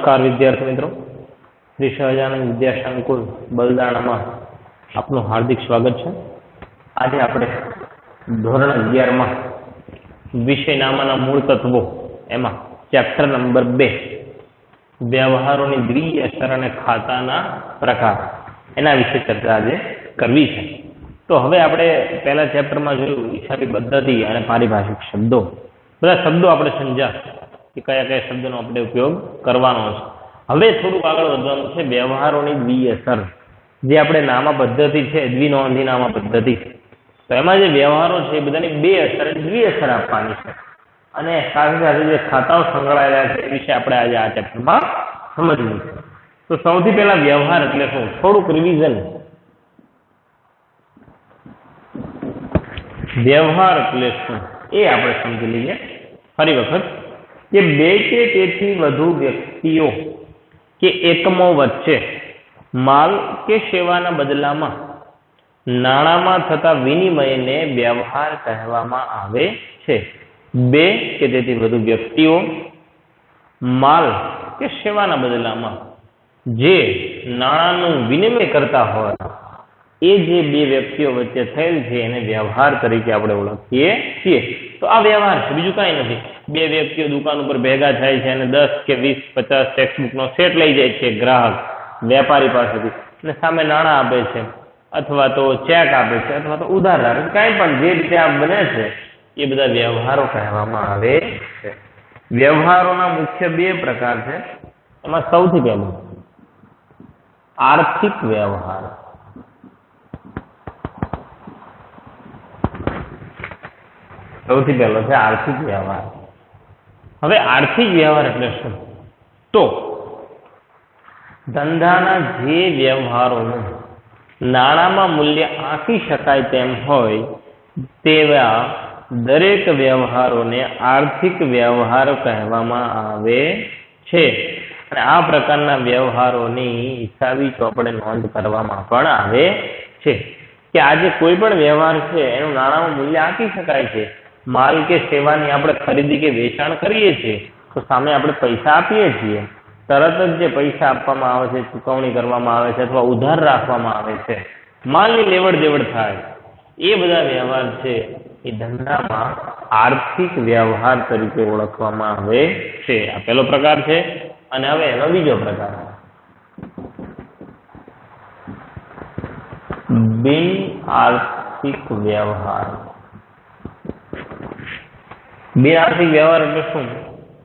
नमस्कार विद्यार्थी मित्रों, श्री सहजानंद विद्या संकुल बलदाणा में आपनु हार्दिक स्वागत है। आज आपणे धोरण 11 में विषय नामना मूल तत्वों एम चैप्टर नंबर 2 व्यवहारों की द्वितीय असर और खाताना प्रकार एना विषय चर्चा आज करवी है। तो हवे आपणे पहला चैप्टर में जोयुं हिसाबी पद्धति और पारिभाषिक शब्दों, बधा शब्दों आपणे समझ्या कि कया कया शब्दों आपणे उपयोग करवानो छे। हवे थोड़ुं आगळ वधवानुं छे व्यवहारोनी द्विअसर, जे आपणे नामा पद्धति छे द्विनोंधी नामा पद्धति। तो एमां जे व्यवहारो छे बधानी बे असर द्विअसर आपवानी छे अने साथे साथे जे खाताओ संकळायेला छे ए विषय आपणे आज आ चेप्टरमां समजવું છે। तो सौथी पहेला व्यवहार एटले शुं, थोड़ुंक रिविजन। व्यवहार एटले शुं ए आपणे समजी लईए फरी वखत कि बे के तेथी वधु व्यक्तिओ के एकमो वच्चे माल के सेवाना बदलामां नाणामां थता विनिमयने व्यवहार कहेवामां आवे छे। बे के तेथी वधु व्यक्तिओ माल के सेवाना बदलामां जे नाणानुं विनिमय करता होय ए जे बे व्यक्तिओ वच्चे थयेल छे एने व्यवहार तरीके आपणे ओळखीए छीए। तो आ व्यवहार छे, बीजुं कांई नथी। बे व्यक्तिओ दुकान पर भेगा थाय छे अने 10 के 20 50 टेक्स्टबुकनो सेट लई जाय छे ग्राहक व्यापारी पासेथी अने सामे नाणां आपे छे अथवा तो चेक आपे छे अथवा तो उधार आपे, कांई पण जे रीते आ बने छे ए बधा व्यवहारो कहेवामां आवे छे। व्यवहारोना मुख्य बे प्रकार छे। एमां सौथी पहेलो आर्थिक व्यवहार। સૌથી પહેલો છે આર્થિક વ્યવહાર। હવે આર્થિક વ્યવહાર એટલે શું? તો ધંધાના જે વ્યવહારોનું નાણાંમાં મૂલ્ય આંકી શકાય તેમ હોય તેવા દરેક વ્યવહારોને આર્થિક વ્યવહાર કહેવામાં આવે છે। અને આ પ્રકારના વ્યવહારોની હિસાબી ચોપડે નોંધ કરવામાં પણ આવે છે કે આજે કોઈ પણ વ્યવહાર છે એનું નાણાંમાં મૂલ્ય આંકી શકાય છે। माल के सेवानी आपणे खरीदी के वेचाण करीए छीए तो सामे आपणे पैसा आपीए छीए, तरत ज जे पैसा आपवामां आवे छे, चूकवणी करवामां आवे छे अथवा उधार राखवामां आवे छे, मालनी लेवड देवड थाय, ए बधा व्यवहार छे ए धंधामां आर्थिक व्यवहार तरीके ओळखवामां आवे छे। आ पहेलो प्रकार छे। अने हवे एनो बीजो प्रकार बिन आर्थिक व्यवहार। बिन आर्थिक व्यवहार एटले शुं?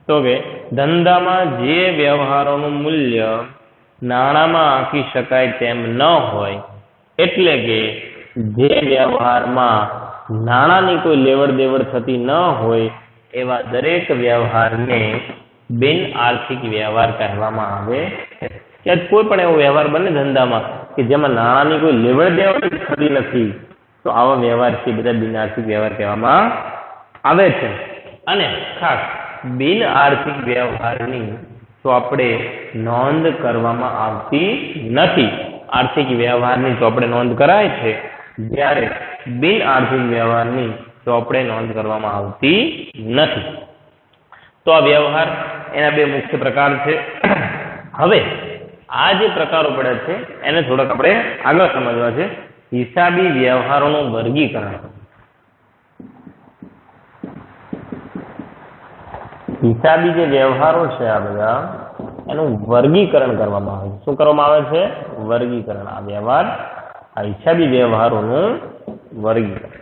तो के धंधामां जे व्यवहारोनुं मूल्य नाणांमां आंकी शकाय तेम न होय, एटले के जे व्यवहारमां नाणांनी कोई लेवड देवड थती न होय एवा दरेक व्यवहारने बिन आर्थिक व्यवहार कहेवामां आवे छे। के कोई पण एवो व्यवहार बने धंधामां के जेमां नाणांनी कोई लेवड देवड थती नथी तो आवा व्यवहार छे बधा बिन आर्थिक व्यवहार कहेवामां आवे छे। अने खास बिन आर्थिक व्यवहारनी तो आपणे नोंध करवामां आवती नथी। आर्थिक व्यवहारनी तो आपणे नोंध कराय छे, ज्यारे बिन आर्थिक व्यवहारनी तो आपणे नोंध करवामां आवती नथी। तो आ व्यवहार एना बे मुख्य प्रकार छे। हवे आ जे प्रकारो पड़े छे एने थोड़ाक आपणे आगळ समजवा छे। हिसाबी व्यवहारोनुं वर्गीकरण। हिसाबी जे व्यवहारो छे आ बधा एनुं वर्गीकरण करवामां आवे छे। शुं करवामां आवे छे? वर्गीकरण। आ व्यवहार आ हिसाबी व्यवहारोनुं वर्गीकरण।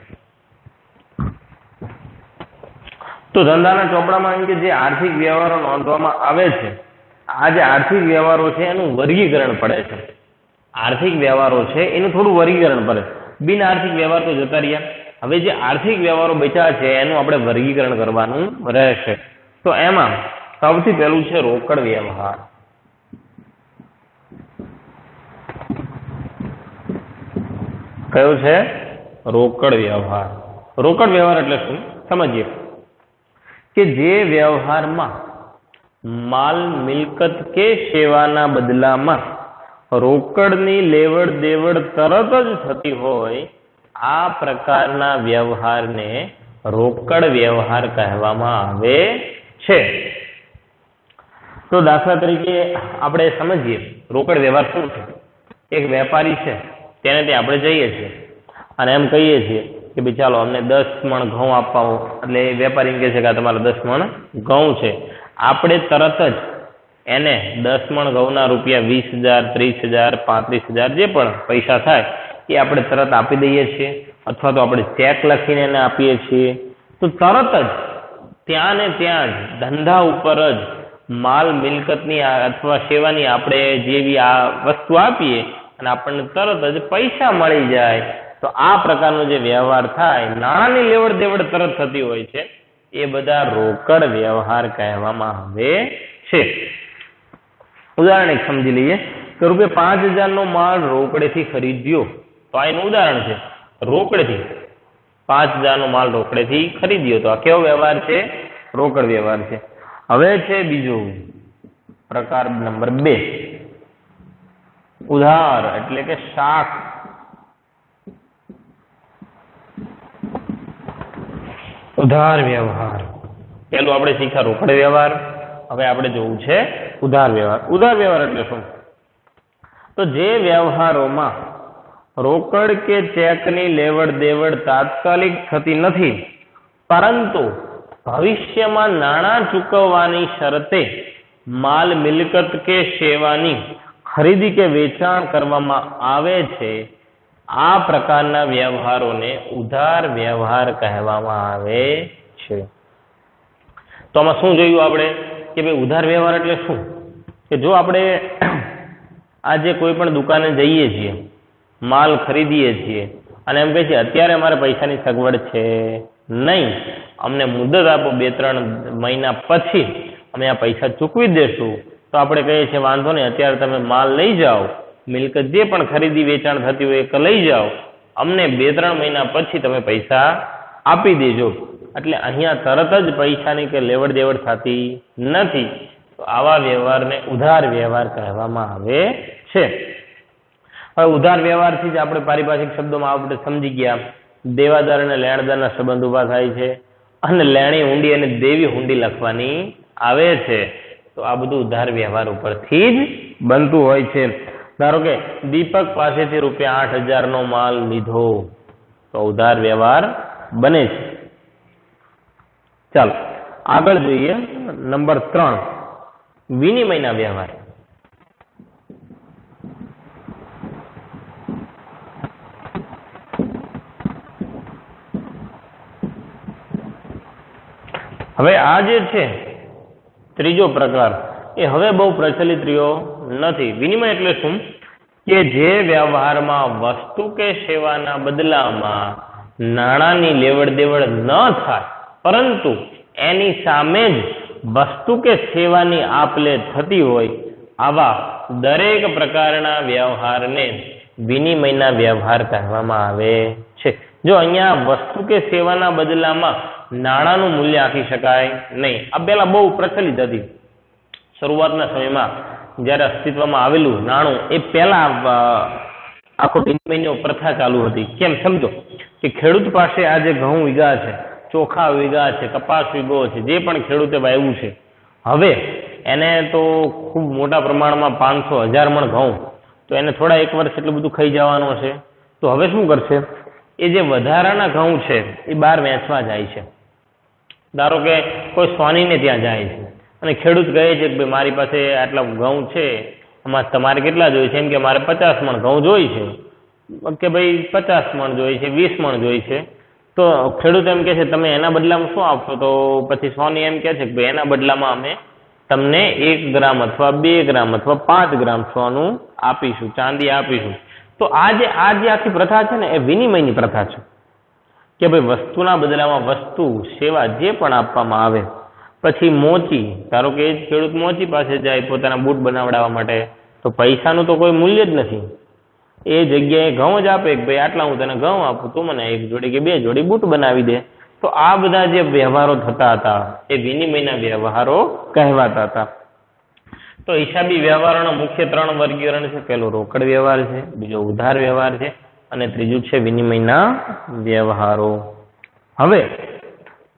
तो धंधाना ચોપડામાં એમ કે જે આર્થિક વ્યવહારો નોંધવામાં આવે છે, આ જે આર્થિક વ્યવહારો છે એનું વર્ગીકરણ પડે છે। આર્થિક વ્યવહારો છે એનું થોડું વર્ગીકરણ પડે। બિન આર્થિક વ્યવહાર તો જતા રહ્યા, હવે જે આર્થિક વ્યવહારો બચ્યા છે એનું આપણે વર્ગીકરણ કરવાનું રહેશે। तो एमां सौथी पहेलुं छे रोकड़ व्यवहार। कयो छे? रोकड़ व्यवहार। रोकड़ व्यवहार एटले शुं समजीए कि जे व्यवहारमां माल मिलकत के सेवाना बदलामां रोकड़नी लेवड देवड तरत ज थती होय आ प्रकारना व्यवहारने रोकड़ व्यवहार कहेवामां आवे छे। તો દાખલા તરીકે આપણે સમજીએ રોકડ વ્યવહાર શું છે. એક વેપારી છે, તેને ત્યાં આપણે જઈએ છીએ અને એમ કહીએ છીએ કે ભાઈ ચાલો અમને 10 મણ ઘઉં આપવા. એટલે એ વેપારી કહે છે કે તમારે 10 મણ ઘઉં છે. આપણે તરત જ એને 10 મણ ઘઉંના રૂપિયા 20,000, 30,000, 35,000 જે પણ પૈસા થાય એ આપણે તરત આપી દઈએ છીએ, અથવા તો આપણે ચેક લખીને એને આપીએ છીએ. તો તરત જ ત્યાં ને ત્યાં જ ધંધા ઉપર જ માલ મિલકતની અથવા સેવાની આપણે જેવી આ વસ્તુ આપીએ અને આપણને તરત જ પૈસા મળી જાય. તો આ પ્રકારનો જે વ્યવહાર થાય, નાણાંની લેવડ દેવડ તરત થતી હોય છે, એ બધા રોકડ વ્યવહાર કહેવામાં આવે છે. ઉદાહરણ એક સમજી લઈએ કે રૂપિયા 5,000 નો માલ રોકડેથી ખરીદ્યો. તો આ એનું ઉદાહરણ છે. રોકડેથી 5,000 નો માલ રોકડેથી ખરીદ્યો. તો આ કેવો વ્યવહાર છે? રોકડ વ્યવહાર છે. હવે છે બીજો પ્રકાર નંબર 2, ઉધાર એટલે કે શાખ. ઉધાર વ્યવહાર પેલું આપણે શીખ્યા રોકડ વ્યવહાર. હવે આપણે જોવું છે ઉધાર વ્યવહાર. ઉધાર વ્યવહાર એટલે શું? તો જે વ્યવહારોમાં રોકડ કે ચેકની લેવડ દેવડ તાત્કાલિક થતી નથી, પરંતુ ભવિષ્યમાં નાણાં ચૂકવવાની શરતે માલ મિલકત કે સેવાની ખરીદી કે વેચાણ કરવામાં આવે છે, આ પ્રકારના વ્યવહારોને ઉધાર વ્યવહાર કહેવામાં આવે છે. તો આમાં શું જોયું આપણે કે ભાઈ ઉધાર વ્યવહાર એટલે શું? કે જો આપણે આજે કોઈ પણ દુકાને જઈએ છીએ, માલ ખરીદીએ છીએ અને એમ કહે છે અત્યારે અમારે પૈસાની સગવડ છે નહીં, અમને મુદત આપો, 2-3 મહિના પછી અમે આ પૈસા ચૂકવી દેશું. તો આપણે કહીએ છીએ વાંધો નહીં, અત્યારે તમે માલ લઈ જાઓ, મિલકત જે પણ ખરીદી વેચાણ થતી હોય એ લઈ જાઓ, અમને 2-3 મહિના પછી તમે પૈસા આપી દેજો. એટલે અહીંયા તરત જ પૈસાની કે લેવડ દેવડ થતી નથી. તો આવા વ્યવહારને ઉધાર વ્યવહાર કહેવામાં આવે છે. હવે ઉધાર વ્યવહારથી જ આપણે પારિભાષિક શબ્દોમાં આપણે સમજી ગયા, દેવાદાર અને લેણદારના સંબંધ ઉભા થાય છે અને લેણી હુંડી અને દેવી હુંડી લખવાની આવે છે. તો આ બધું ઉધાર વ્યવહાર ઉપરથી જ બનતું હોય છે. ધારો કે દીપક પાસેથી રૂપિયા 8,000 નો માલ લીધો, તો ઉધાર વ્યવહાર બને છે. ચાલો આગળ જોઈએ નંબર 3, વિનિમયના વ્યવહાર. હવે આ જે છે ત્રીજો પ્રકાર, એ હવે બહુ પ્રચલિત રહ્યો નથી. વિનિમય એટલે શું? કે જે વ્યવહારમાં વસ્તુ કે સેવાના બદલામાં નાણાંની લેવડ દેવડ ન થાય, પરંતુ એની સામે જ વસ્તુ કે સેવાની આપ-લે થતી હોય, આવા દરેક પ્રકારના વ્યવહારને વિનિમયના વ્યવહાર કહેવામાં આવે છે. જો અહીંયા વસ્તુ કે સેવાના બદલામાં નાણાંનું મૂલ્ય આપી શકાય નહીં. આ પહેલા બહુ પ્રચલિત હતી. શરૂઆતના સમયમાં જ્યારે અસ્તિત્વમાં આવેલું નાણું, એ પહેલા આખો વિનિમયની પ્રથા ચાલુ હતી. કેમ? સમજો કે ખેડૂત પાસે આજે ઘઉં વીઘા છે, ચોખા વીઘા છે, કપાસ વીઘો છે, જે પણ ખેડૂતે વાવ્યું છે, હવે એને તો ખૂબ મોટા પ્રમાણમાં 500-1000 મણ ઘઉં, તો એને થોડા 1 વર્ષ એટલું બધું ખાઈ જવાનું હશે. તો હવે શું કરશે? એ જે વધારાના ઘઉં છે એ બહાર વેચવા જાય છે. ધારો કે કોઈ સોનીને ત્યાં જાય છે અને ખેડૂત કહે છે કે ભાઈ મારી પાસે આટલા ઘઉં છે, આમાં તમારે કેટલા જોઈએ છે? એમ કે મારે 50 મણ ઘઉં જોઈ છે. કે ભાઈ 50 મણ જોઈએ છે, 20 મણ જોઈએ છે. તો ખેડૂત એમ કહે છે તમે એના બદલામાં શું આપશો? તો પછી સોની એમ કહે છે કે ભાઈ એના બદલામાં અમે તમને 1 ગ્રામ અથવા 2 ગ્રામ અથવા 5 ગ્રામ સોનું આપીશું, ચાંદી આપીશું. તો આ જે આખી પ્રથા છે ને, એ વિનિમયની પ્રથા છે. કે ભાઈ વસ્તુના બદલામાં વસ્તુ, સેવા જે પણ આપવામાં આવે. પછી મોચી, ધારો કે એ જ ખેડૂત મોચી પાસે જાય પોતાના બૂટ બનાવડાવવા માટે, તો પૈસાનું તો કોઈ મૂલ્ય જ નથી. એ જગ્યાએ ઘઉં જ આપે કે ભાઈ આટલા હું તને ઘઉં આપું, તું મને 1 જોડી કે 2 જોડી બૂટ બનાવી દે. તો આ બધા જે વ્યવહારો થતા હતા એ વિનિમયના વ્યવહારો કહેવાતા હતા. તો હિસાબી વ્યવહારોના મુખ્ય 3 વર્ગીકરણ છે. પહેલું રોકડ વ્યવહાર છે, બીજો ઉધાર વ્યવહાર છે, અને ત્રીજું છે વિનિમયના વ્યવહારો. હવે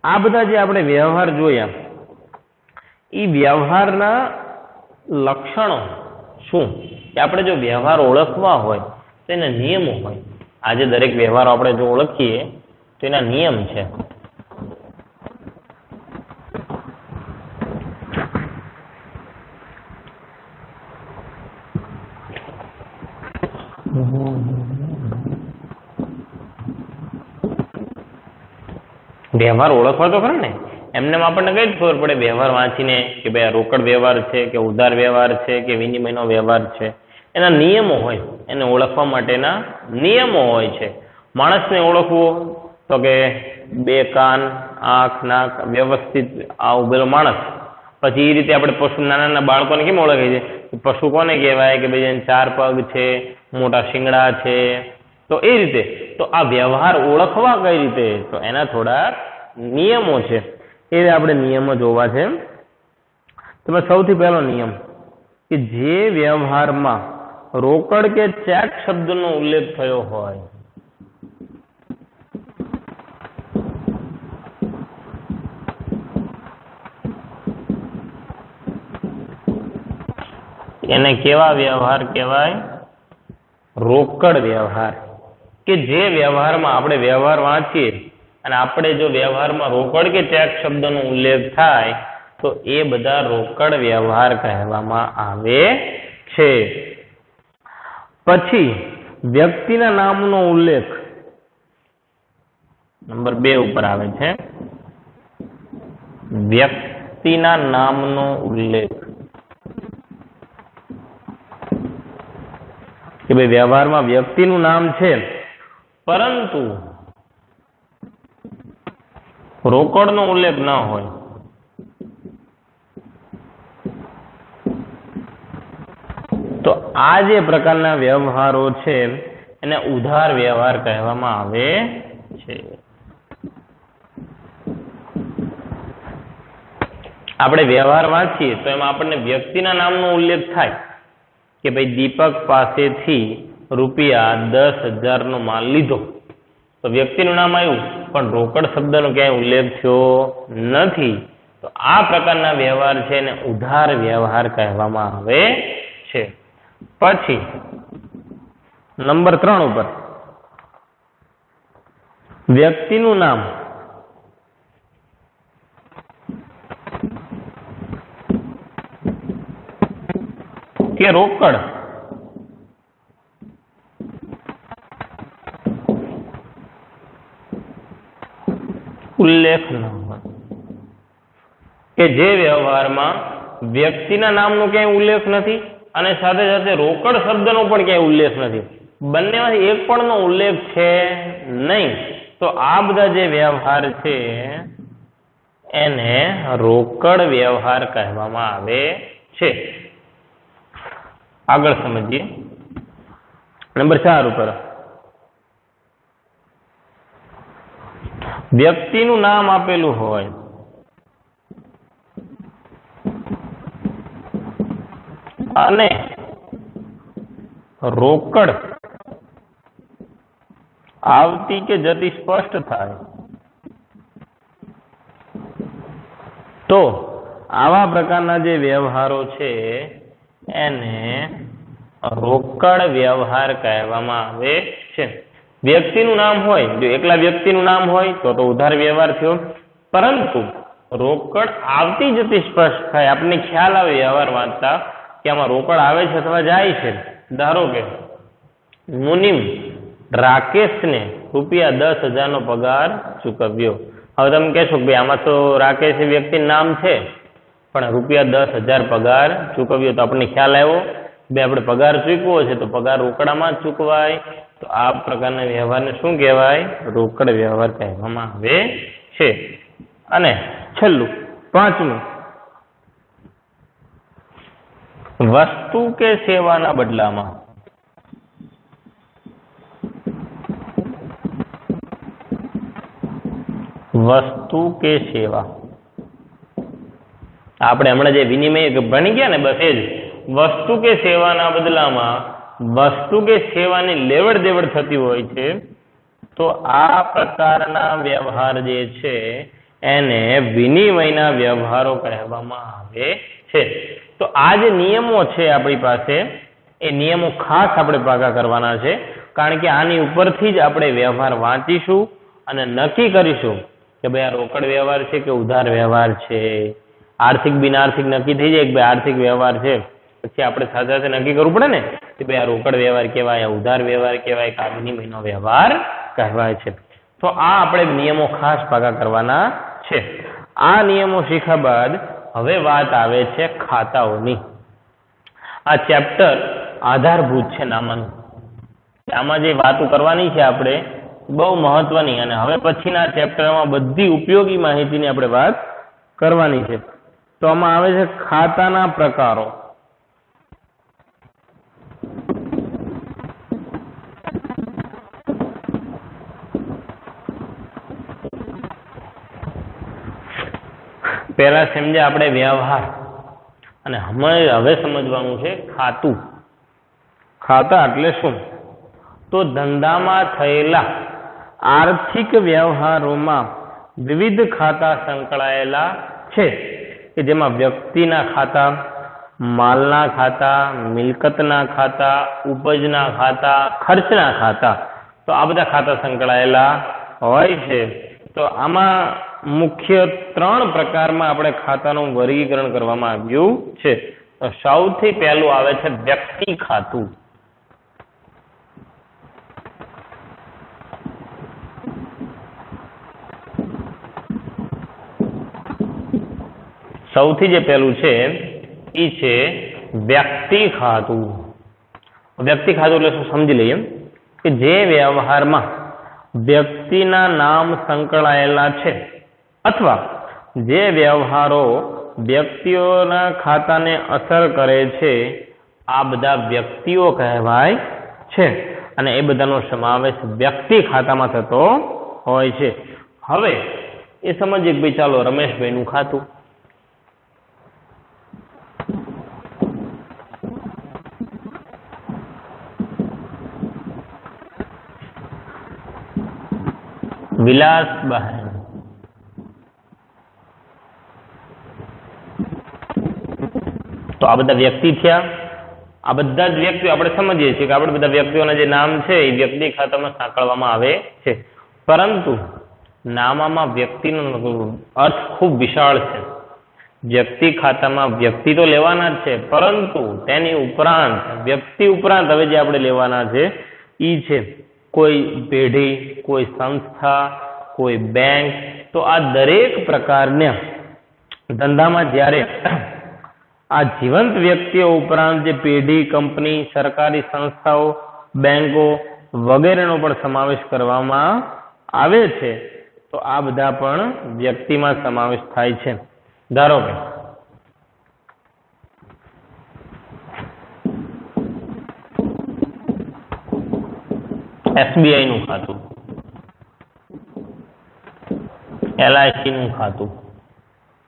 આ બધા જે આપણે વ્યવહાર જોયા, એ વ્યવહારના લક્ષણો શું કે આપણે જો વ્યવહાર ઓળખવા હોય તો એના નિયમો હોય. આજે દરેક વ્યવહારો આપણે જો ઓળખીએ તો એના નિયમ છે. વ્યવહાર ઓળખવા તો ખરા ને, એમને આપણને કઈ ખબર પડે વ્યવહાર વાંચીને કે ભાઈ આ રોકડ વ્યવહાર છે કે ઉધાર વ્યવહાર છે કે વિનિમયનો વ્યવહાર છે. એના નિયમો હોય, એને ઓળખવા માટેના નિયમો હોય છે. માણસને ઓળખવું તો કે બે કાન, આંખ, નાક, વ્યવસ્થિત આ ઉભેલો માણસ. પછી એ રીતે આપણે પશુ, નાના નાના બાળકોને કેમ ઓળખીએ છીએ? પશુ કોને કહેવાય કે ભાઈ એને 4 પગ છે, મોટા શિંગડા છે. તો એ રીતે તો આ વ્યવહાર ઓળખવા કઈ રીતે? તો એના થોડા નિયમો છે, એ આપણે નિયમો જોવા છે. તો સૌથી પહેલો નિયમ કે જે વ્યવહારમાં રોકડ કે ચેક શબ્દનો ઉલ્લેખ થયો હોય, એને કેવા વ્યવહાર કહેવાય? રોકડ વ્યવહાર. કે જે વ્યવહારમાં આપણે વ્યવહાર વાંચીએ અને આપણે જો વ્યવહારમાં રોકડ કે ચેક શબ્દનો ઉલ્લેખ થાય તો એ બધા રોકડ વ્યવહાર કહેવામાં આવે છે. પછી વ્યક્તિના નામનો ઉલ્લેખ નંબર 2 ઉપર આવે છે. વ્યક્તિના નામનો ઉલ્લેખ કે ભાઈ વ્યવહારમાં વ્યક્તિનું નામ છે પરંતુ રોકડનો ઉલ્લેખ ન હોય. તો આ જે પ્રકારના વ્યવહારો છે એને ઉધાર વ્યવહાર કહેવામાં આવે છે. આપણે વ્યવહાર વાંચીએ તો એમાં આપણને વ્યક્તિના નામનો ઉલ્લેખ થાય કે ભાઈ દીપક પાસેથી ₹10,000 નો માલ લીધો. તો વ્યક્તિનું નામ આવ્યું પણ રોકડ શબ્દનો ક્યાંય ઉલ્લેખ થયો નથી. તો આ પ્રકારના વ્યવહાર છે એને ઉધાર વ્યવહાર કહેવામાં આવે છે. પછી નંબર 3 ઉપર વ્યક્તિનું નામ કે રોકડ ઉલ્લેખ ન હોય. કે જે વ્યવહારમાં વ્યક્તિના નામનો ક્યાંય ઉલ્લેખ નથી અને સાથે સાથે રોકડ શબ્દનો પણ ક્યાંય ઉલ્લેખ નથી, બંનેમાંથી એક પણનો ઉલ્લેખ છે નહીં, તો આ બધા જે વ્યવહાર છે એને રોકડ વ્યવહાર કહેવામાં આવે છે. આગળ સમજીએ. નંબર 4 ઉપર વ્યક્તિનું નામ આપેલું હોય અને રોકડ આવતી કે જતી સ્પષ્ટ થાય તો આવા પ્રકારના જે વ્યવહારો છે એને રોકડ વ્યવહાર કહેવામાં આવે છે. વ્યક્તિનું નામ હોય, જો એકલા વ્યક્તિનું નામ હોય તો ઉધાર વ્યવહાર થયો, પરંતુ રોકડ આવતી જતી સ્પષ્ટ થાય, આપણને ખ્યાલ આવે વ્યવહાર વાંચતા કે આમાં રોકડ આવે છે અથવા જાય છે. ધારો કે મુનિમ રાકેશને ₹10,000 નો પગાર ચૂકવ્યો. હવે તમે કહેશો કે ભાઈ આમાં તો રાકેશ વ્યક્તિનું નામ છે પણ ₹10,000 પગાર ચૂકવ્યો. તો આપણને ખ્યાલ આવ્યો બે આપણે પગાર ચૂકવો છે તો પગાર રોકડામાં જ ચૂકવાય. તો આ પ્રકારના વ્યવહારને શું કહેવાય? રોકડ વ્યવહાર કહેવામાં આવે છે. અને છેલ્લું 5મું વસ્તુ કે સેવાના બદલામાં વસ્તુ કે સેવા. આપણે હમણાં જે વિનિમય ભણી ગયા ને બસ એ જ વસ્તુ કે સેવાના બદલામાં વસ્તુ કે સેવાની લેવડ દેવડ થતી હોય છે. તો આ પ્રકારના વ્યવહાર જે છે એને વિનિમયના વ્યવહારો કહેવામાં આવે છે. તો આ જે નિયમો છે આપણી પાસે એ નિયમો ખાસ આપણે પાકા કરવાના છે, કારણ કે આની ઉપરથી જ આપણે વ્યવહાર વાંચીશું અને નક્કી કરીશું કે ભાઈ આ રોકડ વ્યવહાર છે કે ઉધાર વ્યવહાર છે. આર્થિક બિનઆર્થિક નક્કી થઈ જાય કે ભાઈ આર્થિક વ્યવહાર છે, પછી આપણે સાથે સાથે નક્કી કરવું પડે ને કે ભાઈ આ રોકડ વ્યવહાર કહેવાય, આ ઉધાર વ્યવહાર કહેવાય, કે આ વિનિમયનો વ્યવહાર કહેવાય છે. તો આ આપણે નિયમો ખાસ પાકા કરવાના છે. આ નિયમો શીખ્યા બાદ હવે વાત આવે છે ખાતાઓની. આ ચેપ્ટર આધારભૂત છે નામાનું. આમાં જે વાતો કરવાની છે આપણે બહુ મહત્વની, અને હવે પછીના ચેપ્ટરમાં બધી ઉપયોગી માહિતીની આપણે વાત કરવાની છે. તો આમાં આવે છે ખાતાના પ્રકારો. પહેલા સમજ્યા આપણે વ્યવહાર, અને હવે સમજવાનું છે ખાતું. ખાતા એટલે શું? તો ધંધામાં થયેલા આર્થિક વ્યવહારોમાં વિવિધ ખાતા સંકળાયેલા છે, કે જેમાં વ્યક્તિના ખાતા, માલના ખાતા, મિલકતના ખાતા, ઉપજના ખાતા, ખર્ચના ખાતા, તો આ બધા ખાતા સંકળાયેલા હોય છે. તો આમાં મુખ્ય 3 પ્રકારમાં આપણે ખાતાનું વર્ગીકરણ કરવામાં આવ્યું છે. તો સૌથી પહેલું આવે છે વ્યક્તિ ખાતું. સૌથી જે પહેલું છે એ છે વ્યક્તિ ખાતું. વ્યક્તિ ખાતું એટલે શું સમજી લઈએ કે જે વ્યવહારમાં વ્યક્તિના નામ સંકળાયેલા છે, અથવા જે વ્યવહારો વ્યક્તિઓના ખાતાને અસર કરે છે, આ બધા વ્યક્તિઓ કહેવાય છે, અને એ બધાનો સમાવેશ વ્યક્તિ ખાતામાં થતો હોય છે. હવે એ સમજીએ કે ભાઈ ચાલો રમેશભાઈનું ખાતું. વિલાસબહેન, તો આ બધા વ્યક્તિ થયા. આ બધા જ વ્યક્તિઓ આપણે સમજીએ છીએ કે આપણે બધા વ્યક્તિઓના જે નામ છે એ વ્યક્તિ ખાતામાં સાંકળવામાં આવે છે, પરંતુ નામામાં વ્યક્તિનો અર્થ ખૂબ વિશાળ છે. વ્યક્તિ ખાતામાં વ્યક્તિ તો લેવાના જ છે, પરંતુ તેની ઉપરાંત વ્યક્તિ ઉપરાંત હવે જે આપણે લેવાના છે એ છે કોઈ પેઢી, કોઈ સંસ્થા, કોઈ બેંક. તો આ દરેક પ્રકારના ધંધામાં જ્યારે આ જીવંત વ્યક્તિઓ ઉપરાંત જે પેઢી, કંપની, સરકારી સંસ્થાઓ, બેંકો વગેરેનો પણ સમાવેશ કરવામાં આવે છે, તો આ બધા પણ વ્યક્તિમાં સમાવેશ થાય છે. ધારો કે SBI નું ખાતું, LIC નું ખાતું,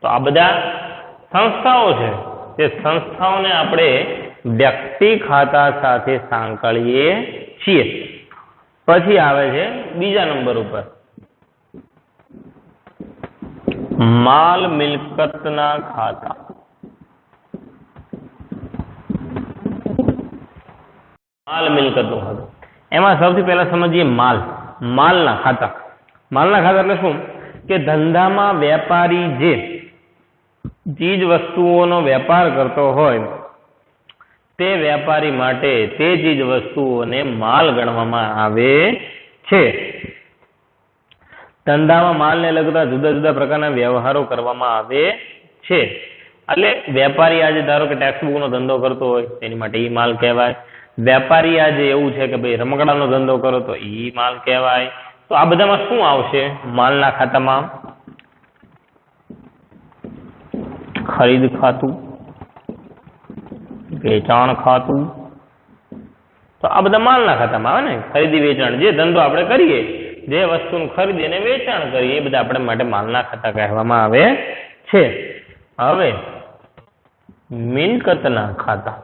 તો આ બધા સંસ્થાઓ છે. તે સંસ્થાઓને આપણે વ્યક્તિ ખાતા સાથે સાંકળીએ છીએ. પછી આવે છે બીજા નંબર ઉપર માલ મિલકતના ખાતા. માલ મિલકતનું ખાતું. એમાં સૌથી પહેલા સમજીએ માલના ખાતા. માલના ખાતા એટલે શું? કે ધંધામાં વેપારી જે ચીજ વસ્તુઓનો વેપાર કરતો હોય, તે વેપારી માટે તે ચીજ વસ્તુઓને માલ ગણવામાં આવે છે. ધંધામાં માલને લગતા જુદા જુદા પ્રકારના વ્યવહારો કરવામાં આવે છે. એટલે વેપારી આજે ધારો કે ટેક્સબુકનો ધંધો કરતો હોય તેની માટે એ માલ કહેવાય. વેપારી આજે એવું છે કે ભાઈ રમકડાનો ધંધો કરો તો એ માલ કહેવાય. તો આ બધામાં શું આવશે? માલના ખાતામાં ખરીદ ખાતું, વેચાણ ખાતું. તો આ બધા માલના ખાતામાં આવે ને. ખરીદી વેચાણ, જે ધંધો આપણે કરીએ, જે વસ્તુનું ખરીદી અને વેચાણ કરીએ, એ બધા આપણે માટે માલના ખાતા કહેવામાં આવે છે. હવે મિલકતના ખાતા.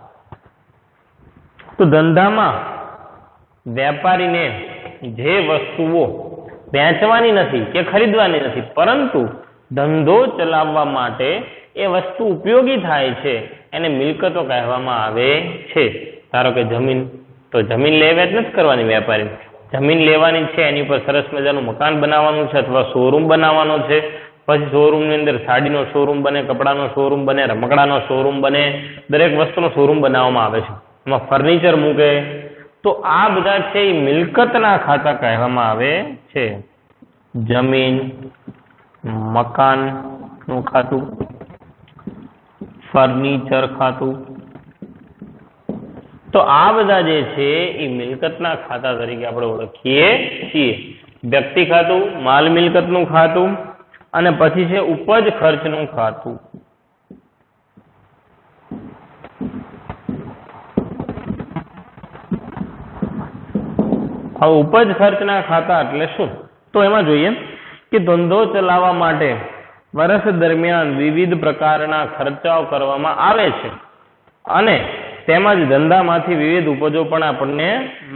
તો ધંધામાં વેપારીને જે વસ્તુઓ વેચવાની નથી કે ખરીદવાની નથી, પરંતુ ધંધો ચલાવવા માટે એ વસ્તુ ઉપયોગી થાય છે એને મિલકતો કહેવામાં આવે છે. ધારો કે જમીન, તો જમીન લે વેચ નથી કરવાની વેપારી, જમીન લેવાની છે, એની ઉપર સરસ મજાનું મકાન બનાવવાનું છે અથવા શોરૂમ બનાવવાનો છે. પછી શોરૂમની અંદર સાડીનો શોરૂમ બને, કપડાનો શોરૂમ બને, રમકડાનો શોરૂમ બને, દરેક વસ્તુનો શોરૂમ બનાવવામાં આવે છે. એમાં ફર્નિચર મૂકે. તો આ બધા છે એ મિલકતના ખાતા કહેવામાં આવે છે. જમીન, મકાનનું ખાતું, ફર્નિચર ખાતું. તો આ બધા જે છે એ મિલકતના ખાતા તરીકે આપણે ઓળખીએ છીએ. વ્યક્તિ ખાતું, માલ મિલકતનું ખાતું, અને પછી છે ઉપજ ખર્ચનું ખાતું. હવે ઉપજ ખર્ચના ખાતા એટલે શું? તો એમાં જોઈએ કે ધંધો ચલાવવા માટે વર્ષ દરમિયાન વિવિધ પ્રકારના ખર્ચાઓ કરવામાં આવે છે અને તેમજ ધંધામાંથી વિવિધ ઉપજો પણ આપણને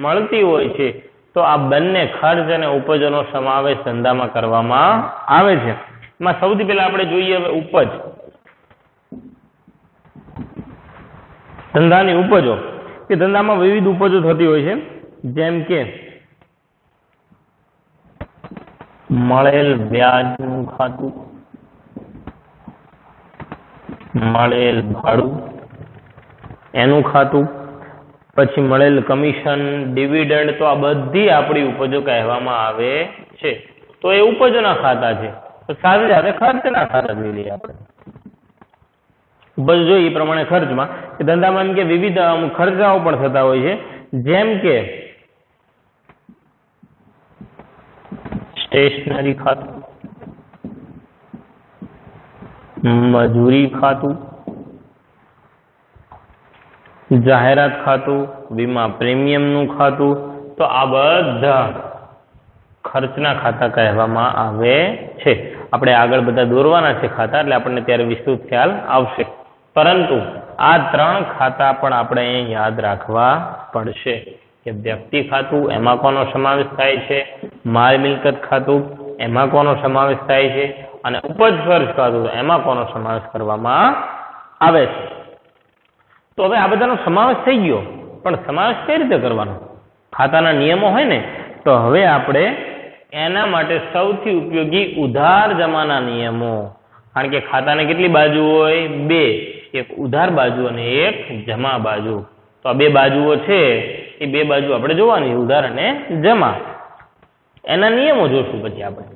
મળતી હોય છે. તો આ બંને ખર્ચ અને ઉપજનો સમાવેશ ધંધામાં કરવામાં આવે છે. એમાં સૌથી પહેલા આપણે જોઈએ હવે ઉપજ. ધંધાની ઉપજો, કે ધંધામાં વિવિધ ઉપજો થતી હોય છે, જેમ કે મળેલ વ્યાજનું ખાતું, મળેલ ભાડું એનું ખાતું, પછી મળેલ કમિશન, ડિવિડન્ડ. તો આ બધી આપણી ઉપજો કહેવામાં આવે છે. તો એ ઉપજના ખાતા છે. તો સાથે સાથે ખર્ચના ખાતા જોઈ લઈએ આપણે. ઉપજ જોઈએ એ પ્રમાણે ખર્ચમાં કે ધંધામાં એમ કે વિવિધ ખર્ચાઓ પણ થતા હોય છે, જેમ કે સ્ટેશનરી ખાતું, મજૂરી ખાતું, જાહેરાત ખાતું, વીમા પ્રીમિયમનું ખાતું. તો આ બધા ખર્ચના ખાતા કહેવામાં આવે છે. આપણે આગળ બધા દોરવાના છે ખાતા, એટલે આપણને ત્યારે વિસ્તૃત ખ્યાલ આવશે. પરંતુ આ ત્રણ ખાતા પણ આપણે અહીં યાદ રાખવા પડશે કે વ્યક્તિ ખાતું, એમાં કોનો સમાવેશ થાય છે, માલ મિલકત ખાતું, એમાં કોનો સમાવેશ થાય છે, અને ઉપજ ખર્ચ ખાતું, એમાં કોનો સમાવેશ કરવામાં આવે છે. તો હવે આ બધાનો સમાવેશ થઈ ગયો, પણ સમાવેશ કઈ રીતે કરવાનો? ખાતાના નિયમો હોય ને, તો હવે આપણે એના માટે સૌથી ઉપયોગી ઉધાર જમાના નિયમો. કારણ કે ખાતાને કેટલી બાજુ હોય? બે. એક ઉધાર બાજુ અને એક જમા બાજુ. તો આ બે બાજુઓ છે, એ બે બાજુ આપણે જોવાની, ઉધાર અને જમા. એના નિયમો જોશું પછી આપણે.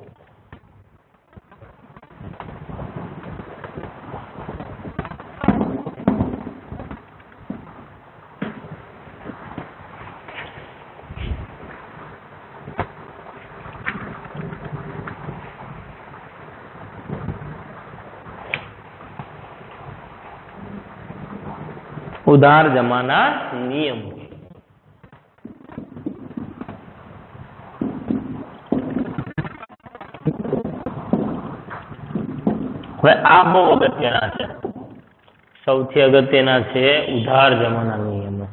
ઉધાર જમાના નિયમો. હવે આ બહુ અગત્યના છે. સૌથી અગત્યના છે ઉધાર જમાના નિયમો.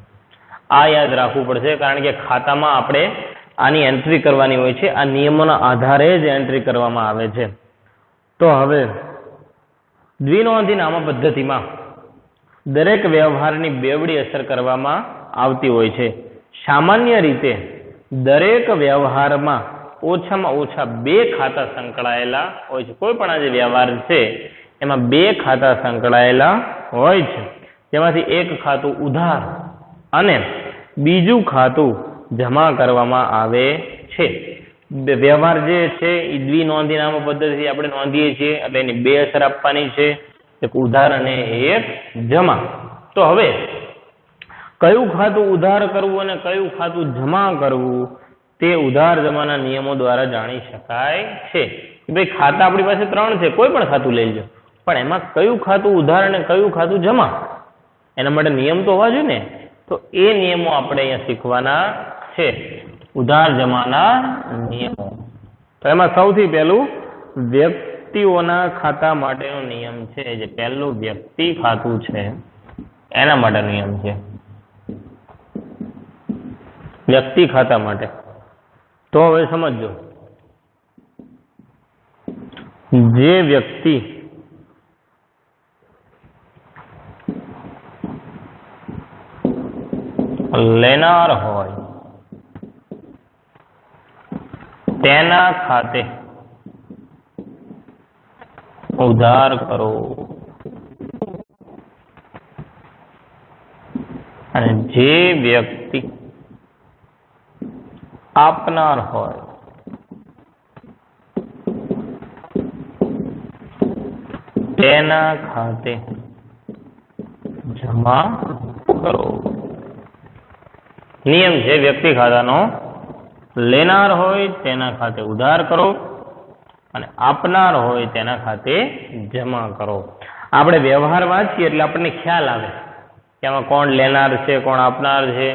આ યાદ રાખવું પડશે, કારણ કે ખાતામાં આપણે આની એન્ટ્રી કરવાની હોય છે. આ નિયમોના આધારે જ એન્ટ્રી કરવામાં આવે છે. તો હવે દ્વિનોંધી નામા પદ્ધતિમાં દરેક વ્યવહારની બેવડી અસર કરવામાં આવતી હોય છે. સામાન્ય રીતે દરેક વ્યવહારમાં ઓછામાં ઓછા બે ખાતા સંકળાયેલા હોય છે. કોઈ પણ આ જે વ્યવહાર છે એમાં બે ખાતા સંકળાયેલા હોય છે, જેમાંથી એક ખાતું ઉધાર અને બીજું ખાતું જમા કરવામાં આવે છે. વ્યવહાર જે છે એ દ્વિનોંધી નામ પદ્ધતિથી આપણે નોંધીએ છીએ, એટલે એની બે અસર આપવાની છે, એક ઉધાર અને એક જમા. તો હવે કયું ખાતું ઉધાર કરવું અને કયું ખાતું જમા કરવું તે ઉધાર જમાના નિયમો દ્વારા જાણી શકાય છે. ભાઈ ખાતા આપણી પાસે ત્રણ છે, કોઈ પણ ખાતું લઈ લો, પણ એમાં કયું ખાતું ઉધાર અને કયું ખાતું જમા, એના માટે નિયમ તો હોવા જોઈએ ને. તો એ નિયમો આપણે અહીંયા શીખવાના છે, ઉધાર જમાના નિયમો. તો એમાં સૌથી પહેલું વ્યક્તિઓના ખાતા માટેનો નિયમ છે, જે પહેલું વ્યક્તિ ખાતું છે એના માટે નિયમ છે. વ્યક્તિ ખાતા માટે. તો હવે સમજો, જે વ્યક્તિ લેનાર હોય તેના ખાતે ઉધાર કરો અને જે વ્યક્તિ આપનાર હોય તેના ખાતે જમા કરો. નિયમ છે વ્યક્તિ ખાતાનો લેનાર હોય તેના ખાતે ઉધાર કરો અને આપનાર હોય તેના ખાતે જમા કરો. આપણે વ્યવહાર વાંચીએ એટલે આપણને ખ્યાલ આવે કે આમાં કોણ લેનાર છે કોણ આપનાર છે.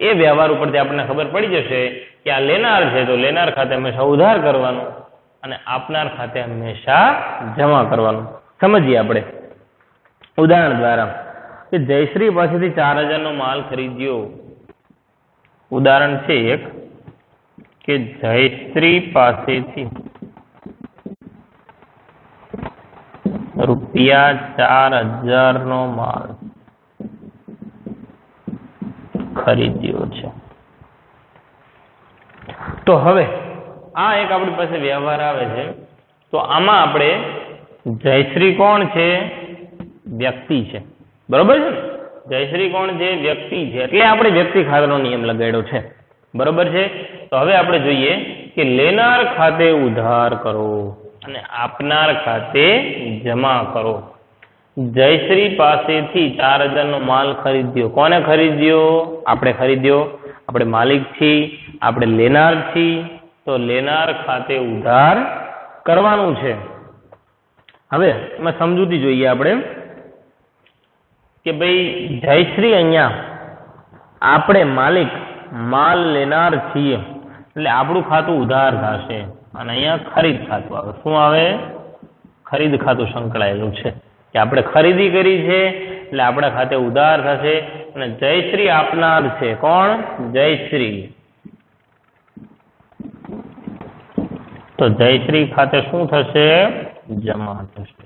એ વ્યવહાર ઉપરથી આપણને ખબર પડી જશે કે આ લેનાર છે તો લેનાર ખાતે હંમેશા ઉધાર કરવાનું અને આપનાર ખાતે હંમેશા જમા કરવાનું. સમજીએ આપણે ઉદાહરણ દ્વારા કે જયશ્રી પાસેથી 4000 નો માલ ખરીદ્યો. ઉદાહરણ છે એક કે જયશ્રી પાસેથી ₹4000 નો માલ ખરીદ્યો છે. તો હવે આ એક આપણી પાસે વ્યવહાર આવે છે. તો આમાં આપણે જયશ્રી કોણ છે? વ્યક્તિ છે. બરોબર છે ને? જયશ્રી કોણ છે? વ્યક્તિ છે. એટલે આપણે વ્યક્તિ ખાતાનો નિયમ લગાડ્યો છે. બરોબર છે. તો હવે આપણે જોઈએ કે લેનાર ખાતે ઉધાર કરો અને આપનાર ખાતે જમા કરો. જયશ્રી પાસેથી 4000 નો માલ ખરીદ્યો. કોને ખરીદ્યો? આપણે ખરીદ્યો. આપણે માલિક છીએ, આપણે લેનાર છીએ. તો લેનાર ખાતે ઉધાર કરવાનું છે. હવે એમાં સમજૂતી જોઈએ આપણે કે ભાઈ જયશ્રી અહીંયા આપણે માલિક માલ લેનાર છીએ એટલે આપણું ખાતું ઉધાર થશે અને અહીંયા ખરીદ ખાતું આવે. શું આવે? ખરીદ ખાતું સંકળાયેલું છે કે આપણે ખરીદી કરી છે એટલે આપણા ખાતે ઉધાર થશે અને જયશ્રી આપનાર છે. કોણ? જયશ્રી. તો જયશ્રી ખાતે શું થશે? જમા થશે.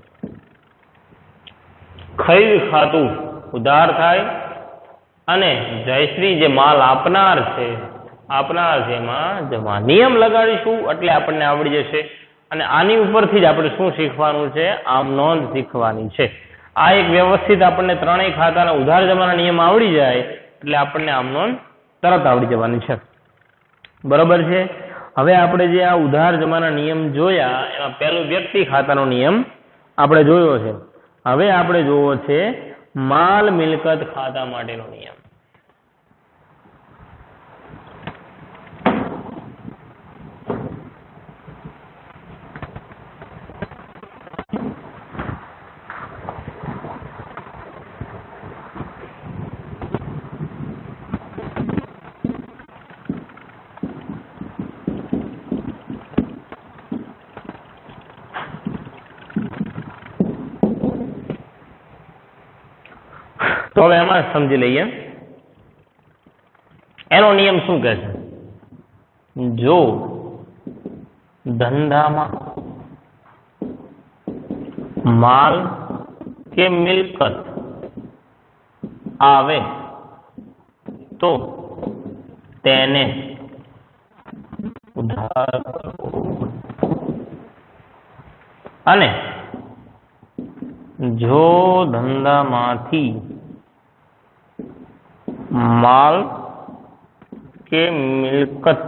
ખરીદ ખાતું ઉધાર થાય અને જયશ્રી જે માલ આપનાર છે એમાં જમા. નિયમ લગાડીશું એટલે આપણને આવડી જશે. અને આની ઉપરથી જ આપણે શું શીખવાનું છે? આમ નોંધ શીખવાની છે. આ એક વ્યવસ્થિત આપણને ત્રણેય ખાતાના ઉધાર જમાના નિયમ આવડી જાય એટલે આપણને આમ નોંધ તરત આવડી જવાની છે. બરોબર છે. હવે આપણે જે આ ઉધાર જમાના નિયમ જોયા એમાં પહેલું વ્યક્તિ ખાતાનો નિયમ આપણે જોયો છે. હવે આપણે જોવો છે માલ મિલકત ખાતા માટેનો નિયમ. તો હવે એમાં સમજી લઈએ એનો નિયમ શું કહે છે. જો ધંધામાં માલ કે મિલકત આવે તો તેને ઉધાર કરવો અને જો ધંધામાંથી માલ કે મિલકત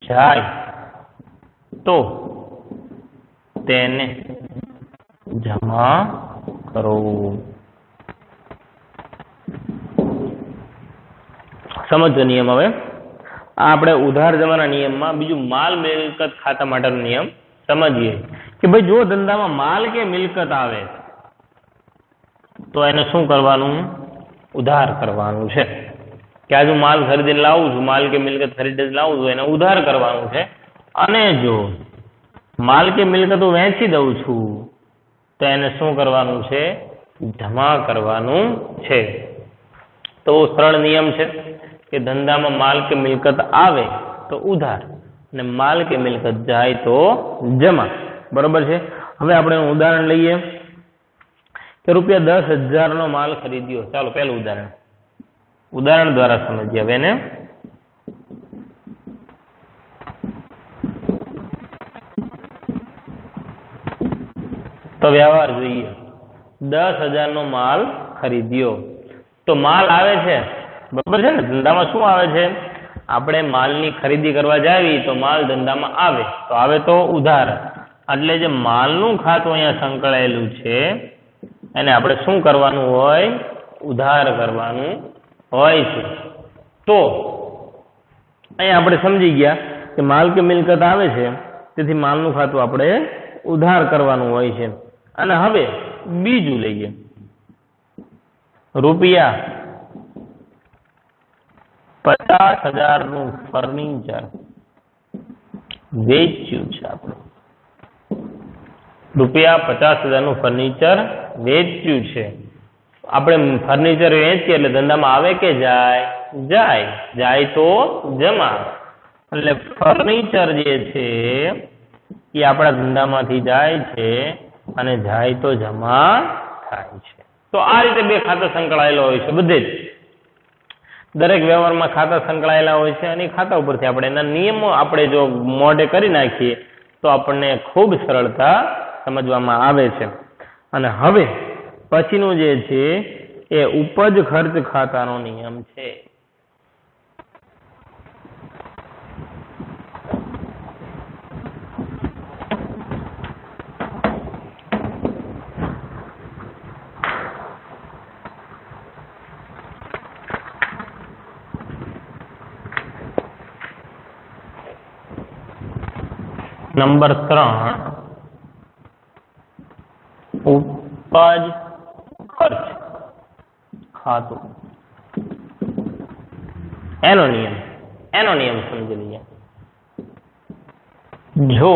જાય તો તેને જમા કરો. સમજો નિયમ. હવે આપણે ઉધાર જમાના નિયમમાં બીજું માલ મિલકત ખાતા માટેનો નિયમ સમજીએ કે ભાઈ જો ધંધામાં માલ કે મિલકત આવે તો એને શું કરવાનું? ઉધાર કરવાનું છે. કે આજુ માલ ખરીદીને લાવું છું, માલ કે મિલકત ખરીદીને લાવું છું, એને ઉધાર કરવાનું છે. અને જો માલ કે મિલકત હું વેચી દઉં છું તો એને શું કરવાનું છે? જમા કરવાનું છે. તો સરળ નિયમ છે કે ધંધામાં માલ કે મિલકત આવે તો ઉધાર અને માલ કે મિલકત જાય તો જમા. બરોબર છે. હવે આપણે ઉદાહરણ લઈએ કે ₹10,000 નો માલ ખરીદ્યો. ચાલો પહેલું ઉદાહરણ ઉદાહરણ દ્વારા સમજીએ હવે એને. તો વ્યવહાર જોઈએ. 10,000 નો માલ ખરીદ્યો. તો માલ આવે છે, બરાબર છે ને? ધંધામાં શું આવે છે? આપણે માલની ખરીદી કરવા જાવી તો માલ ધંધામાં આવે, તો આવે તો ઉધાર. એટલે જે માલનું ખાતું અહીંયા સંકળાયેલું છે એને આપણે શું કરવાનું હોય? ઉધાર કરવાનું હોય છે. તો અહીંયા આપણે સમજી ગયા કે માલ કે મિલકત આવે છે, તેથી માલનું ખાતું આપણે ઉધાર કરવાનું હોય છે. અને હવે બીજું લઈએ. રૂપિયા 50,000 નું ફર્નિચર વેચ્યું છે આપણે. રૂપિયા 50,000 નું ફર્નિચર વેચ્યું છે. આપણે ફર્નિચર વેચીએ એટલે ધંધામાં આવે કે જાય? જાય. જાય તો જમા. એટલે ફર્નિચર જે છે એ આપણા ધંધામાંથી જાય છે અને જાય તો જમા થાય છે. તો આ રીતે બે ખાતા સંકળાયેલા હોય છે બધે જ. દરેક વ્યવહારમાં ખાતા સંકળાયેલા હોય છે અને ખાતા ઉપરથી આપણે એના નિયમો આપણે જો મોઢે કરી નાખીએ તો આપણને ખૂબ સરળતા સમજવામાં આવે છે. અને હવે પછીનું જે છે એ ઉપજ ખર્ચ ખાતાનો નિયમ છે. નંબર 3 ઉપજ ખર્ચ ખાતું. એનો નિયમ સમજી લઈએ. જો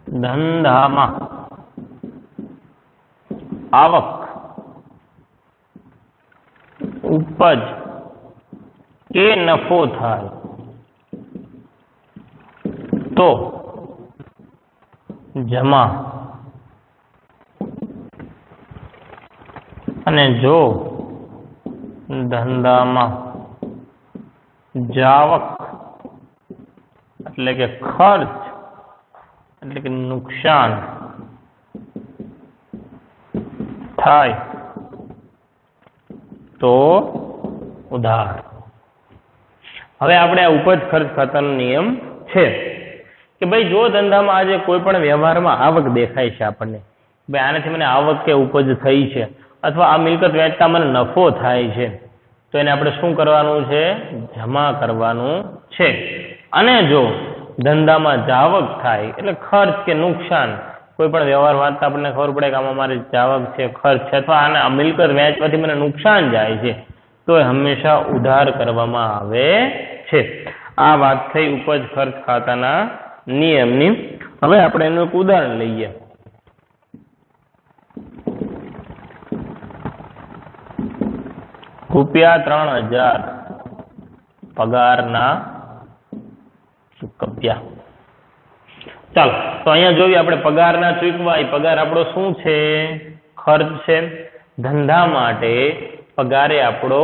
ધંધામાં આવક, ઉપજ કે નફો થાય તો જમા, અને જો ધંધામાં જાવક એટલે કે ખર્ચ એટલે કે નુકસાન થાય તો ઉધાર. હવે આપણે આ ઉપજ ખર્ચ ખાતાનો નિયમ છે કે ભાઈ જો ધંધામાં આજે કોઈ પણ વ્યવહારમાં આવક દેખાય છે આપણને, ભાઈ આનાથી મને આવક કે ઉપજ થઈ છે અથવા આ મિલકત વેચતા મને નફો થાય છે, તો એને આપણે શું કરવાનું છે? જમા કરવાનું છે. અને જો ધંધામાં જાવક થાય એટલે ખર્ચ કે નુકસાન, કોઈ પણ વ્યવહાર વાંચતા આપણને ખબર પડે કે આમાં મારી જાવક છે, ખર્ચ છે અથવા આને મિલકત વેચવાથી મને નુકસાન જાય છે, તો એ હંમેશા ઉધાર કરવામાં આવે છે. આ વાત થઈ ઉપજ ખર્ચ ખાતાના નિયમની. હવે આપણે એનું એક ઉદાહરણ લઈએ. રૂપિયા 3,000 પગારના ચૂકવ્યા. ચાલો તો અહીંયા જોઈએ આપણે પગારના ચૂકવા. એ પગાર આપણો શું છે? ખર્ચ છે. ધંધા માટે પગારે આપણો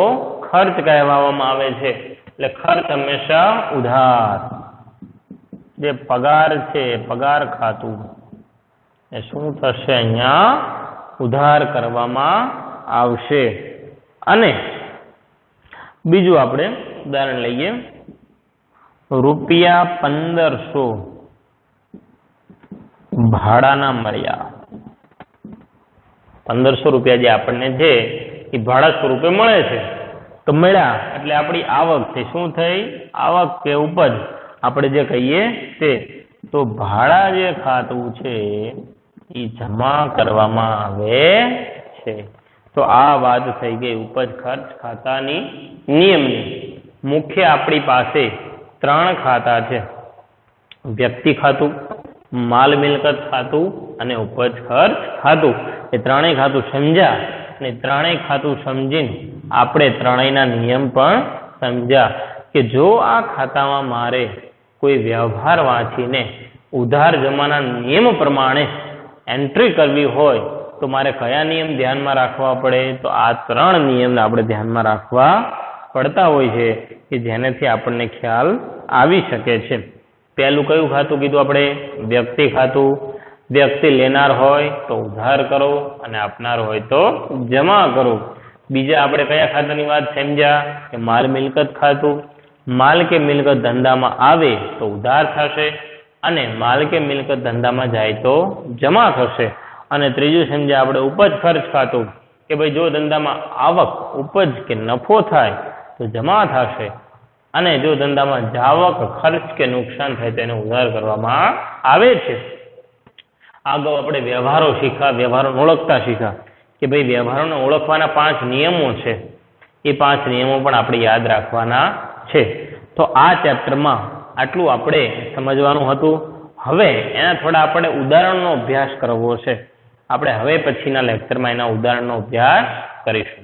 ખર્ચ કહેવામાં આવે છે. એટલે ખર્ચ હંમેશા ઉધાર. જે પગાર છે પગાર ખાતું એ શું થશે? અહીંયા ઉધાર કરવામાં આવશે. અને બીજું આપણે ઉદાહરણ લઈએ. રૂપિયા 1,500 ભાડાના મળ્યા. 1,500 રૂપિયા જે આપણને છે એ ભાડા સ્વરૂપે મળે છે. તો મળ્યા એટલે આપણી આવક થઈ. શું થઈ? આવક કે ઉપજ આપણે જે કહીએ તે. તો ભાડા જે ખાતું છે એ જમા કરવામાં આવે છે. તો આ વાત થઈ ગઈ ઉપજ ખર્ચ ખાતાની નિયમની. મુખ્ય આપણી પાસે 3 ખાતા છે: વ્યક્તિ ખાતું, માલ મિલકત ખાતું અને ઉપજ ખર્ચ ખાતું. એ ત્રણેય ખાતું સમજ્યા અને ત્રણેય ખાતું સમજીને આપણે ત્રણેયના નિયમ પણ સમજ્યા કે જો આ ખાતામાં મારે કોઈ વ્યવહાર વાંચીને ઉધાર જમાના નિયમ પ્રમાણે એન્ટ્રી કરવી હોય તો મારે કયા નિયમ ધ્યાનમાં રાખવા પડે? તો આ 3 નિયમને આપણે ધ્યાનમાં રાખવા પડતા હોય છે કે જેનાથી આપણને ખ્યાલ આવી શકે છે. પહેલું કયું ખાતું કીધું આપણે? વ્યક્તિ ખાતું. વ્યક્તિ લેનાર હોય તો ઉધાર કરો અને આપનાર હોય તો જમા કરો. બીજા આપણે કયા ખાતાની વાત સમજ્યા? કે માલ મિલકત ખાતું. માલ કે મિલકત ધંધામાં આવે તો ઉધાર થશે અને માલ કે મિલકત ધંધામાં જાય તો જમા થશે. અને ત્રીજું સમજ્યા આપણે ઉપજ ખર્ચ ખાતું કે ભાઈ જો ધંધામાં આવક ઉપજ કે નફો થાય તો જમા થશે અને જો ધંધામાં જાવક ખર્ચ કે નુકસાન થાય તેને ઉધાર કરવામાં આવે છે. આગળ આપણે વ્યવહારો શીખ્યા, વ્યવહારોને ઓળખતા શીખ્યા કે ભાઈ વ્યવહારોને ઓળખવાના 5 નિયમો છે. એ 5 નિયમો પણ આપણે યાદ રાખવાના છે. તો આ ચેપ્ટરમાં આટલું આપણે સમજવાનું હતું. હવે એના થોડા આપણે ઉદાહરણનો અભ્યાસ કરવો છે. આપણે હવે પછીના લેક્ચરમાં એના ઉદાહરણનો અભ્યાસ કરીશું.